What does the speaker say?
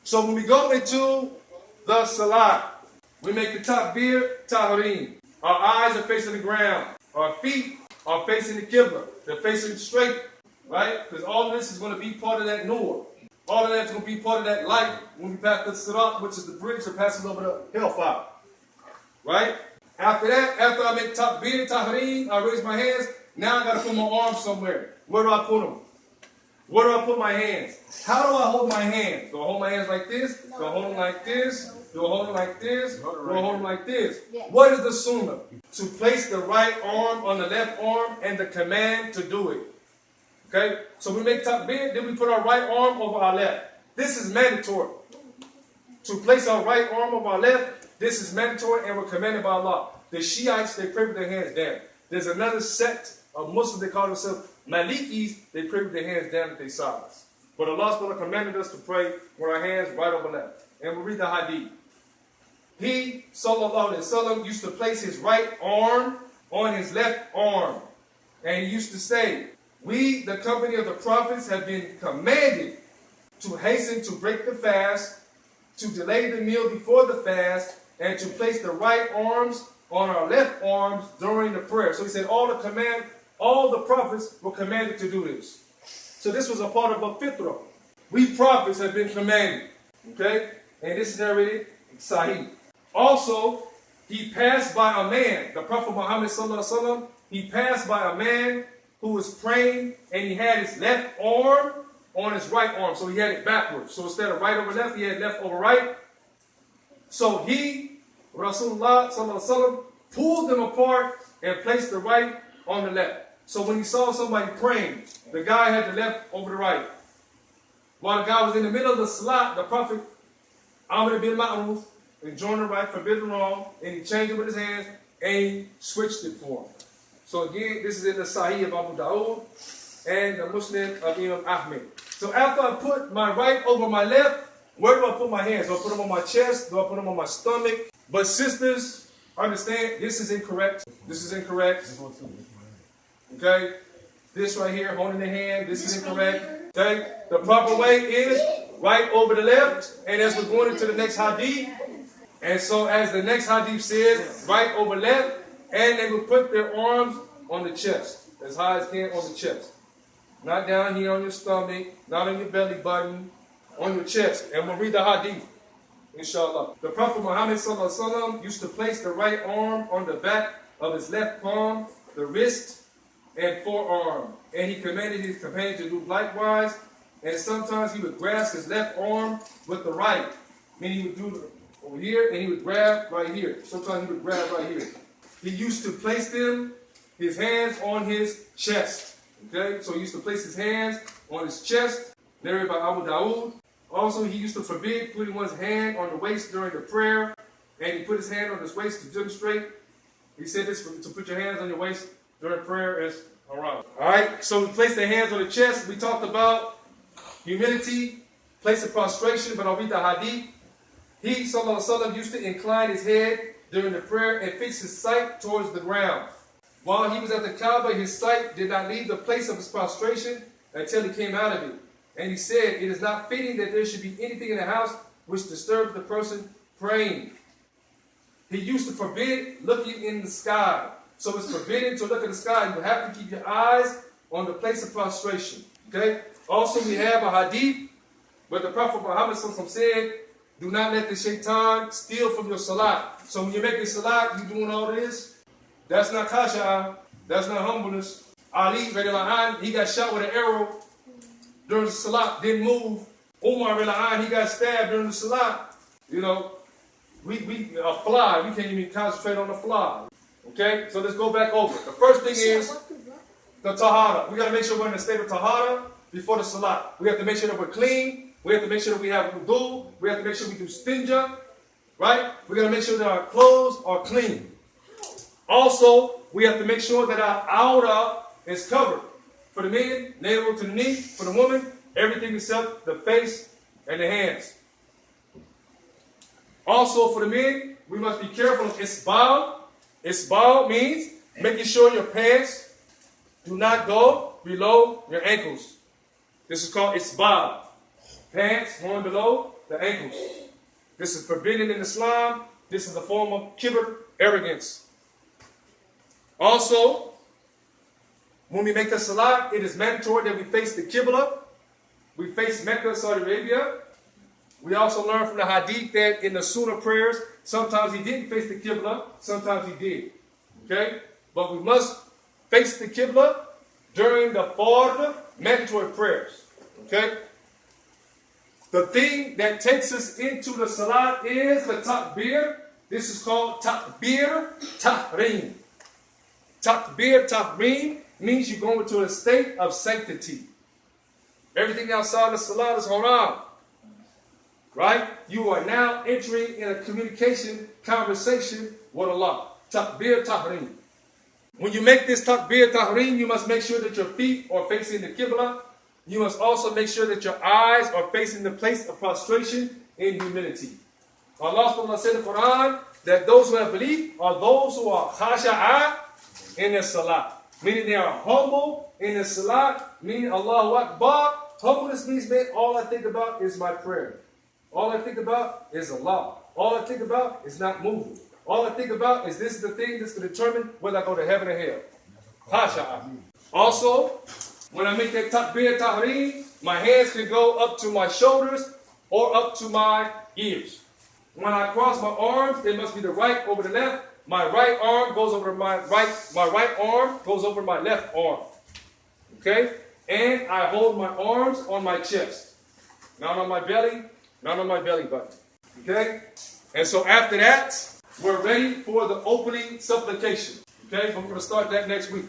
So when we go into the Salaah, we make the takbir tahrim. Our eyes are facing the ground. Our feet are facing the Qibla. They're facing straight, right? Because all of this is going to be part of that nur. All of that's going to be part of that light when we pass the Sirat, which is the bridge that passes over the hellfire. Right? After that, after I make takbir tahrim, I raise my hands. Now I got to put my arms somewhere. Where do I put them? Where do I put my hands? How do I hold my hands? Do I hold my hands like this? Do I hold them like this? Do I hold them like this? Do I hold them like this? What is the sunnah? To place the right arm on the left arm and the command to do it. Okay? So we make takbir, then we put our right arm over our left. This is mandatory. To place our right arm over our left, this is mandatory and we're commanded by Allah. The Shiites, they pray with their hands down. There's another sect of Muslims, they call themselves Malikis, they pray with their hands down at their sides. But Allah SWT commanded us to pray with our hands right over left. And we'll read the hadith. He, sallallahu alaihi wasallam, used to place his right arm on his left arm. And he used to say, we, the company of the prophets, have been commanded to hasten to break the fast, to delay the meal before the fast, and to place the right arms on our left arms during the prayer. So he said all the prophets were commanded to do this. So this was a part of a fitrah. We prophets have been commanded. Okay? And this is narrated in Sahih. Also, he passed by a man, the Prophet Muhammad sallallahu alaihi wasallam, he passed by a man who was praying and he had his left arm on his right arm. So he had it backwards. So instead of right over left, he had left over right. So he, Rasulullah sallallahu alaihi wasallam, pulled them apart and placed the right on the left. So when he saw somebody praying, the guy had the left over the right. While the guy was in the middle of the salat, the Prophet Amr bil Ma'ruf, enjoined the right, forbidden wrong, and he changed it with his hands and he switched it for him. So again, this is in the Sahih of Abu Dawood and the Muslim of Imam Ahmed. So after I put my right over my left, where do I put my hands? Do I put them on my chest? Do I put them on my stomach? But sisters, understand, this is incorrect. This is incorrect. Okay? This right here, holding the hand, this is incorrect. Okay? The proper way is right over the left. And as we're going into the next hadith, and so as the next hadith says, right over left, and they will put their arms on the chest, as high as can on the chest. Not down here on your stomach, not on your belly button, on your chest. And we'll read the hadith, inshallah. The Prophet Muhammad sallallahu alaihi wasallam used to place the right arm on the back of his left palm, the wrist, and forearm. And he commanded his companion to do likewise. And sometimes he would grasp his left arm with the right. Meaning he would do over here, and he would grab right here. Sometimes he would grab right here. He used to place his hands on his chest. Okay, so he used to place his hands on his chest, narrated by Abu Dawood. Also, he used to forbid putting one's hand on the waist during the prayer, and he put his hand on his waist to demonstrate. He said this to put your hands on your waist during prayer is haram. Alright, so we place the hands on the chest. We talked about humility, place of prostration, but I'll read the hadith. He, sallallahu alaihi wasallam, used to incline his head during the prayer and fix his sight towards the ground. While he was at the Kaaba, his sight did not leave the place of his prostration until he came out of it. And he said, it is not fitting that there should be anything in the house which disturbs the person praying. He used to forbid looking in the sky. So it's forbidden to look at the sky. You have to keep your eyes on the place of prostration. Okay? Also, we have a hadith where the Prophet Muhammad said, do not let the shaitan steal from your salat. So when you're making salat, you're doing all this. That's not kasha. That's not humbleness. Ali, he got shot with an arrow during the salat, didn't move. Umar, he got stabbed during the salat. You know, a fly, we can't even concentrate on the fly. Okay, so let's go back over. The first thing is the tahara. We got to make sure we're in a state of tahara before the salat. We have to make sure that we're clean. We have to make sure that we have wudu. We have to make sure we do stinja. Right? We got to make sure that our clothes are clean. Also, we have to make sure that our aura is covered. For the men, navel to the knee. For the woman, everything except the face and the hands. Also, for the men, we must be careful of isbal. Isbal means making sure your pants do not go below your ankles. This is called isbal. Pants going below the ankles. This is forbidden in Islam. This is a form of kibr, arrogance. Also, when we make the salah, it is mandatory that we face the Qibla. We face Mecca, Saudi Arabia. We also learn from the hadith that in the sunnah prayers, sometimes he didn't face the Qibla, sometimes he did. Okay? But we must face the Qibla during the fard, mandatory prayers. Okay? The thing that takes us into the salah is the takbir. This is called takbir tahrim. Takbir tahrim means you go into a state of sanctity. Everything outside the salah is haram. Right? You are now entering in a communication, conversation with Allah. Takbir tahrim. When you make this takbir tahrim, you must make sure that your feet are facing the Qibla. You must also make sure that your eyes are facing the place of prostration in humility. Allah subhanahu said in the Quran that those who have belief are those who are khasha'a in the salah. Meaning they are humble in the salah, meaning Allahu Akbar. Humbleness means, man, all I think about is my prayer. All I think about is Allah. All I think about is not moving. All I think about is this is the thing that's going to determine whether I go to heaven or hell. Khasha'a. Also, when I make that takbir tahrim, my hands can go up to my shoulders or up to my ears. When I cross my arms, it must be the right over the left. My right arm goes over my right arm goes over my left arm. Okay? And I hold my arms on my chest. Not on my belly, not on my belly button. Okay? And so after that, we're ready for the opening supplication. Okay? We're going to start that next week.